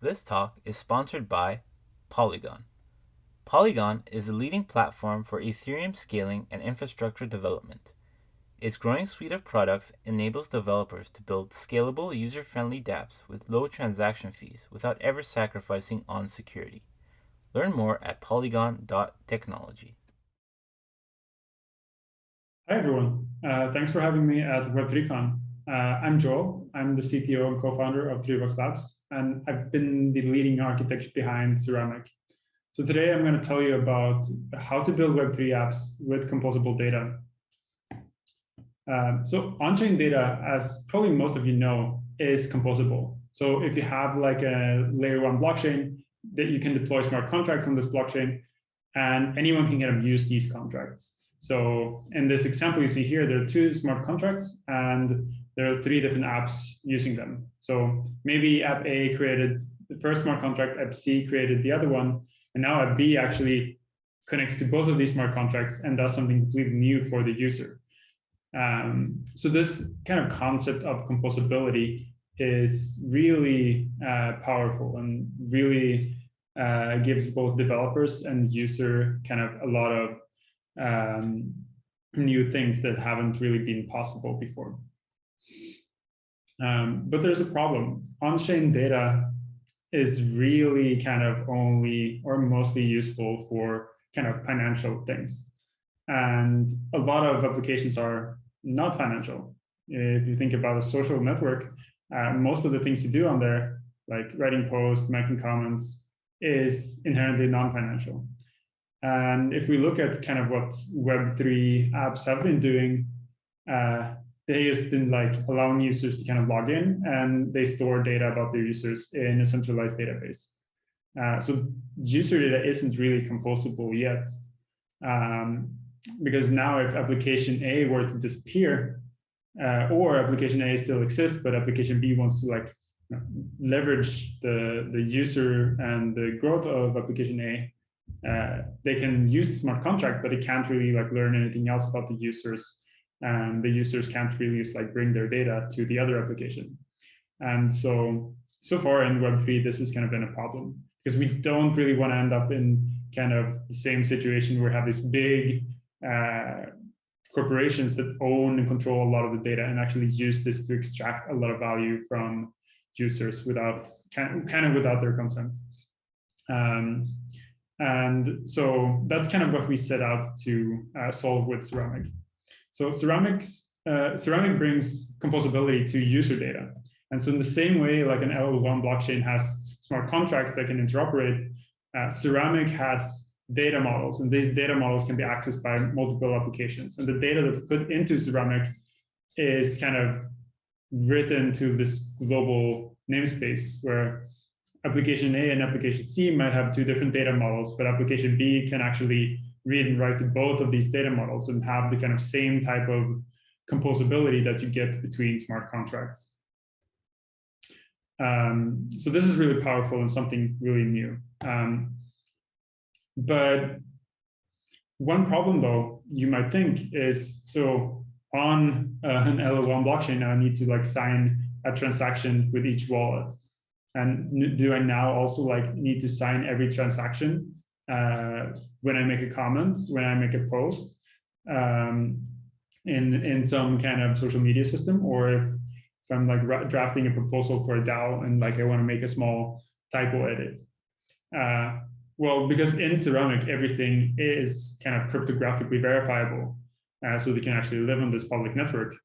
This talk is sponsored by Polygon. Polygon is the leading platform for Ethereum scaling and infrastructure development. Its growing suite of products enables developers to build scalable, user-friendly dApps with low transaction fees without ever sacrificing on security. Learn more at polygon.technology. Hi, everyone. Thanks for having me at Web3Con. I'm Joel. I'm the CTO and co-founder of Web3 Apps, and I've been the leading architect behind Ceramic. So today I'm going to tell you about how to build Web3 apps with composable data. So on-chain data, as probably most of you know, is composable. So if you have like a layer 1 blockchain, that you can deploy smart contracts on this blockchain, and anyone can kind of use these contracts. So in this example you see here, there are 2 smart contracts, and there are 3 different apps using them. So maybe app A created the first smart contract, app C created the other one, and now app B actually connects to both of these smart contracts and does something completely new for the user. So this kind of concept of composability is really powerful and really gives both developers and user kind of a lot of new things that haven't really been possible before. But there's a problem. On-chain data is really kind of only or mostly useful for kind of financial things. And a lot of applications are not financial. If you think about a social network, most of the things you do on there, like writing posts, making comments, is inherently non-financial. And if we look at kind of what Web3 apps have been doing, they just been like allowing users to kind of log in, and they store data about their users in a centralized database. So user data isn't really composable yet. Because now if application A were to disappear, or application A still exists, but application B wants to like leverage the user and the growth of application A, they can use the smart contract, but it can't really like learn anything else about the users. And the users can't really just like bring their data to the other application. And so far in Web3, this has kind of been a problem because we don't really want to end up in kind of the same situation where we have these big corporations that own and control a lot of the data and actually use this to extract a lot of value from users without kind of without their consent. And so that's kind of what we set out to solve with Ceramic. So Ceramic brings composability to user data. And so in the same way, like an L1 blockchain has smart contracts that can interoperate, Ceramic has data models, and these data models can be accessed by multiple applications. And the data that's put into Ceramic is kind of written to this global namespace where application A and application C might have 2 different data models, but application B can actually read and write to both of these data models and have the kind of same type of composability that you get between smart contracts. So this is really powerful and something really new. But one problem, though, you might think is, so on an L1 blockchain, I need to like sign a transaction with each wallet. And do I now also like need to sign every transaction when I make a comment, when I make a post in some kind of social media system, or if I'm like drafting a proposal for a DAO and like I want to make a small typo edit? Well, because in Ceramic, everything is kind of cryptographically verifiable, so they can actually live on this public network.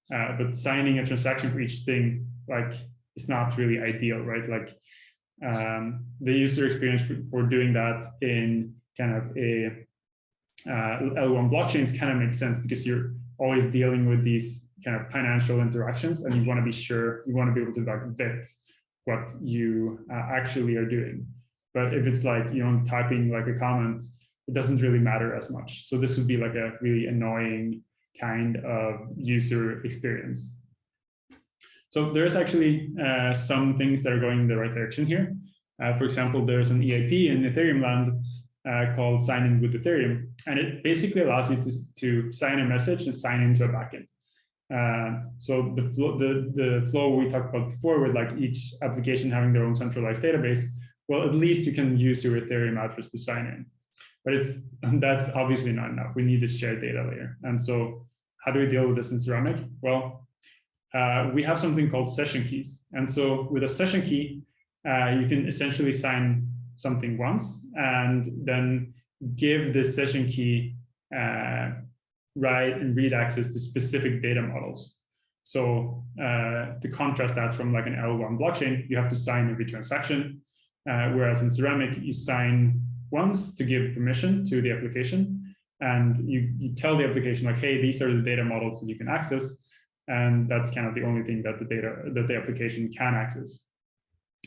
But signing a transaction for each thing, like, is not really ideal, right? Like, the user experience for doing that in kind of a L1 blockchains kind of makes sense because you're always dealing with these kind of financial interactions, and you want to be sure, you want to be able to like vet what you actually are doing. But if it's like, you know, typing like a comment, it doesn't really matter as much. So this would be like a really annoying kind of user experience. So there's actually some things that are going in the right direction here. For example, there's an EIP in Ethereum land called Sign In with Ethereum. And it basically allows you to sign a message and sign into a backend. So the flow we talked about before, with like each application having their own centralized database, well, at least you can use your Ethereum address to sign in. But that's obviously not enough. We need this shared data layer. And so how do we deal with this in Ceramic? Well, we have something called session keys. And so with a session key, you can essentially sign something once and then give this session key write and read access to specific data models. So to contrast that from like an L1 blockchain, you have to sign every transaction, whereas in Ceramic, you sign once to give permission to the application, and you tell the application like, hey, these are the data models that you can access, and that's kind of the only thing that the application can access.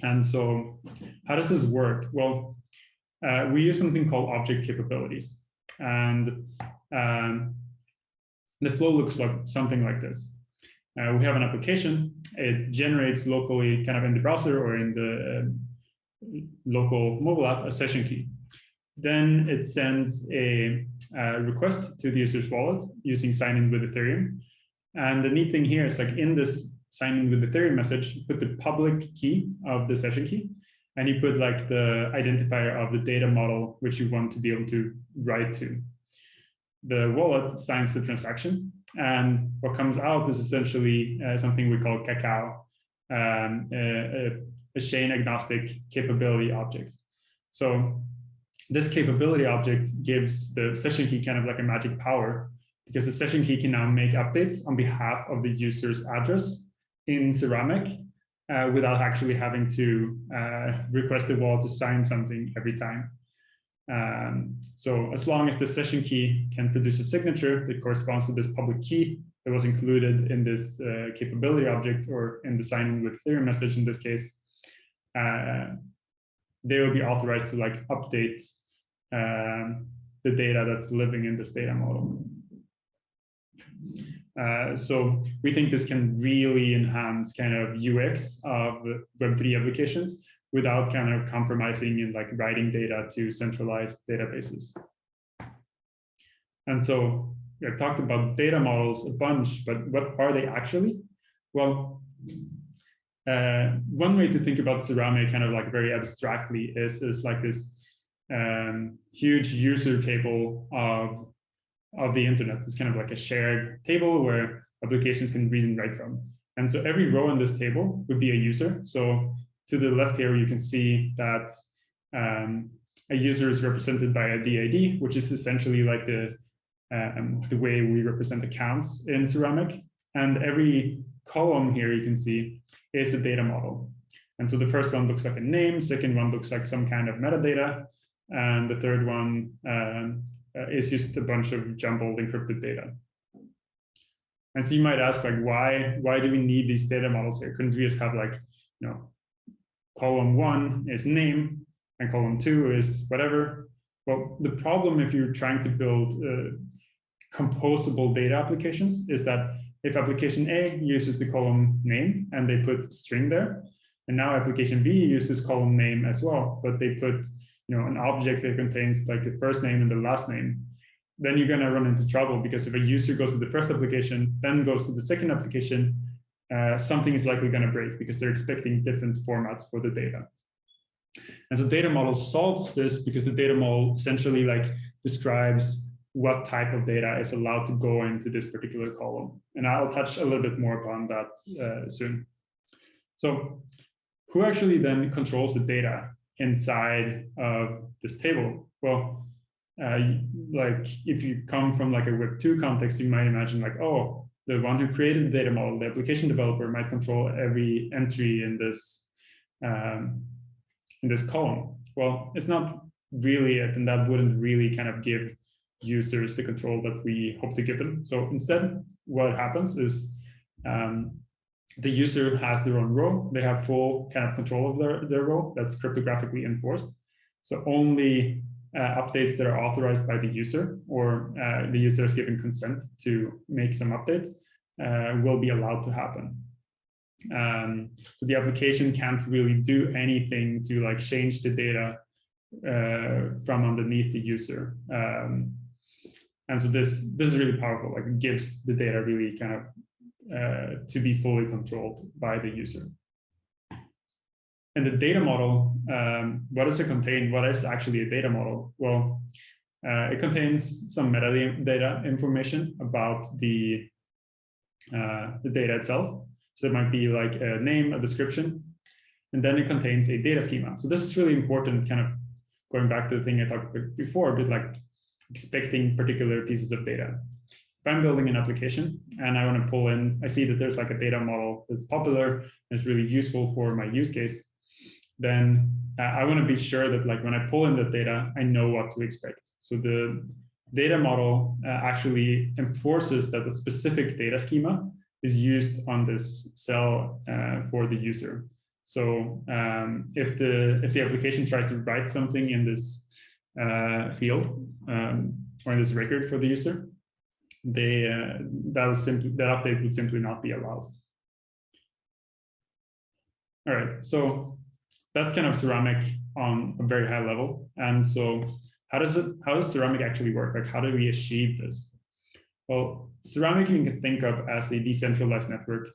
And so how does this work? Well, we use something called object capabilities, and the flow looks like something like this. We have an application. It generates locally, kind of in the browser or in the local mobile app, a session key. Then it sends a request to the user's wallet using sign in with Ethereum. And the neat thing here is, like, in this sign in with Ethereum message, you put the public key of the session key, and you put like the identifier of the data model which you want to be able to write to. The wallet signs the transaction, and what comes out is essentially something we call CACAO, a chain agnostic capability object. So this capability object gives the session key kind of like a magic power, because the session key can now make updates on behalf of the user's address in Ceramic without actually having to request the wallet to sign something every time. So as long as the session key can produce a signature that corresponds to this public key that was included in this capability object, or in the sign-in with Ethereum message in this case, they will be authorized to like update the data that's living in this data model. So we think this can really enhance kind of UX of Web3 applications without kind of compromising in like writing data to centralized databases. And so I talked about data models a bunch, but what are they actually? Well, one way to think about Ceramic kind of like very abstractly is like this huge user table of the internet. It's kind of like a shared table where applications can read and write from. And so every row in this table would be a user. So to the left here, you can see that a user is represented by a DID, which is essentially like the way we represent accounts in Ceramic. And every column here you can see is a data model. And so the first one looks like a name, second one looks like some kind of metadata, and the third one is just a bunch of jumbled encrypted data. And so you might ask, like, why do we need these data models here? Couldn't we just have, like, you know, column 1 is name and column 2 is whatever? Well, the problem if you're trying to build composable data applications is that if application A uses the column name and they put string there, and now application B uses column name as well, but they put, you know, an object that contains like the first name and the last name, then you're going to run into trouble, because if a user goes to the first application, then goes to the second application, something is likely going to break because they're expecting different formats for the data. And so data model solves this, because the data model essentially like describes what type of data is allowed to go into this particular column. And I'll touch a little bit more upon that soon. So who actually then controls the data inside of this table? Well, like if you come from like a Web2 context, you might imagine like, oh, the one who created the data model, the application developer, might control every entry in this column. Well, it's not really it, and that wouldn't really kind of give users the control that we hope to give them. So instead, what happens is the user has their own row. They have full kind of control of their row that's cryptographically enforced. So only updates that are authorized by the user, or the user is given consent to make some update, will be allowed to happen. So the application can't really do anything to like change the data from underneath the user. And so this is really powerful. Like, it gives the data really kind of to be fully controlled by the user. And the data model, what does it contain? What is actually a data model? Well, it contains some metadata information about the data itself. So it might be like a name, a description, and then it contains a data schema. So this is really important, kind of going back to the thing I talked about before, but like expecting particular pieces of data. If I'm building an application and I want to pull in, I see that there's like a data model that's popular and it's really useful for my use case, then I want to be sure that like when I pull in the data, I know what to expect. So the data model actually enforces that a specific data schema is used on this cell for the user. So if the application tries to write something in this field or in this record for the user, that update would simply not be allowed. All right, so that's kind of Ceramic on a very high level. And so how does Ceramic actually work? Like, how do we achieve this? Well, Ceramic you can think of as a decentralized network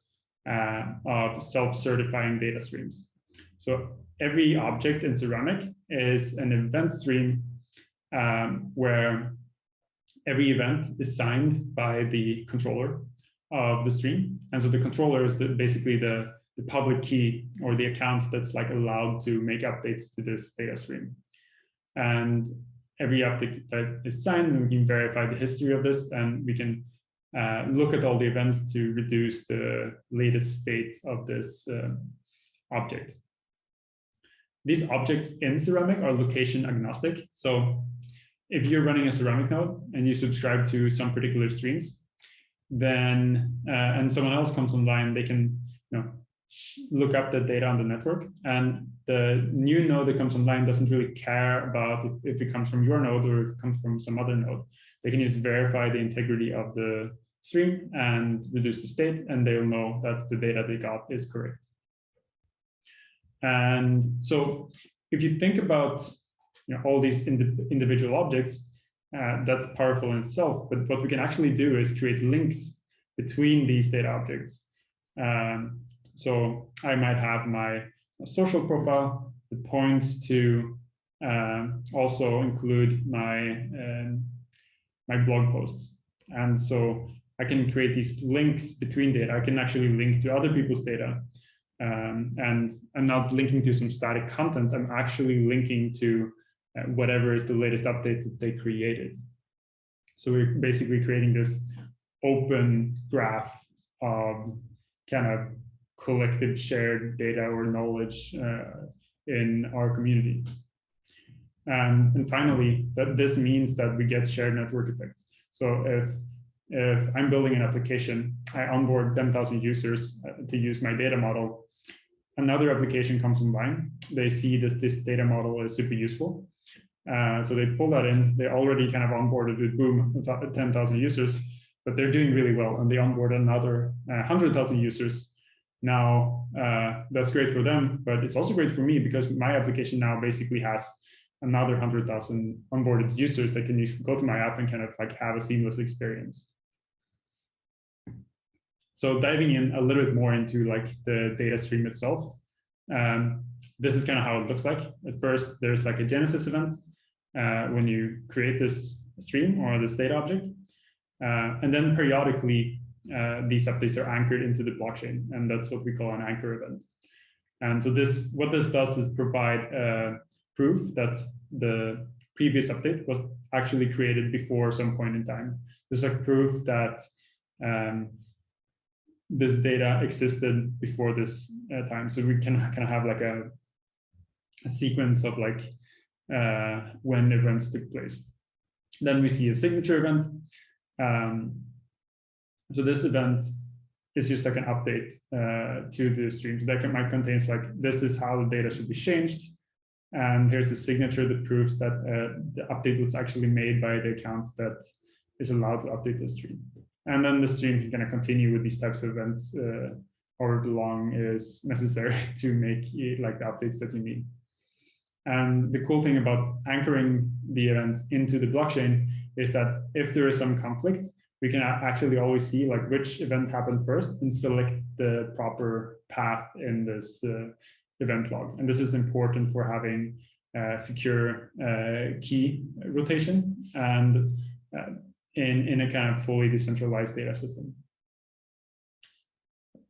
of self-certifying data streams. So every object in Ceramic is an event stream where every event is signed by the controller of the stream. And so the controller is basically the public key or the account that's like allowed to make updates to this data stream. And every update that is signed, we can verify the history of this, and we can look at all the events to reduce the latest state of this object. These objects in Ceramic are location agnostic. So if you're running a Ceramic node and you subscribe to some particular streams, then and someone else comes online, they can look up the data on the network, and the new node that comes online doesn't really care about if it comes from your node or if it comes from some other node. They can just verify the integrity of the stream and reduce the state, and they'll know that the data they got is correct. And so if you think about all these individual objects, that's powerful in itself. But what we can actually do is create links between these data objects. So I might have my social profile that points to also include my my blog posts. And so I can create these links between data. I can actually link to other people's data. And I'm not linking to some static content. I'm actually linking to whatever is the latest update that they created. So we're basically creating this open graph of kind of collective shared data or knowledge in our community. And finally, this means that we get shared network effects. So if I'm building an application, I onboard 10,000 users to use my data model. Another application comes online. They see that this data model is super useful. So they pull that in. They already kind of onboarded with boom, 10,000 users, but they're doing really well. And they onboard another 100,000 users. Now, that's great for them, but it's also great for me because my application now basically has another 100,000 onboarded users that can just go to my app and kind of like have a seamless experience. So diving in a little bit more into like the data stream itself, this is kind of how it looks like. At first, there's like a genesis event when you create this stream or this data object. And then periodically, these updates are anchored into the blockchain, and that's what we call an anchor event. And so what this does is provide proof that the previous update was actually created before some point in time. There's like proof that this data existed before this time. So we can kind of have like a sequence of like when events took place. Then we see a signature event. So this event is just like an update to the stream. So that might contain like, this is how the data should be changed. And here's a signature that proves that the update was actually made by the account that is allowed to update the stream. And then the stream can kind of continue with these types of events however long is necessary to make like the updates that you need. And the cool thing about anchoring the events into the blockchain is that if there is some conflict, we can actually always see like which event happened first and select the proper path in this event log. And this is important for having secure key rotation and in a kind of fully decentralized data system.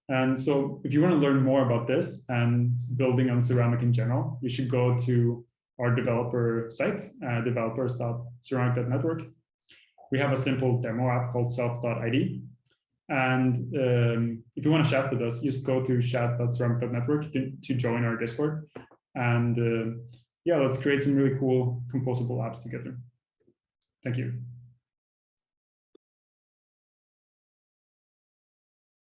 And so if you want to learn more about this and building on Ceramic in general, you should go to our developer site, developers.ceramic.network. We have a simple demo app called self.id. And if you want to chat with us, just go to chat.ceramic.network to join our Discord. And yeah, let's create some really cool composable apps together. Thank you.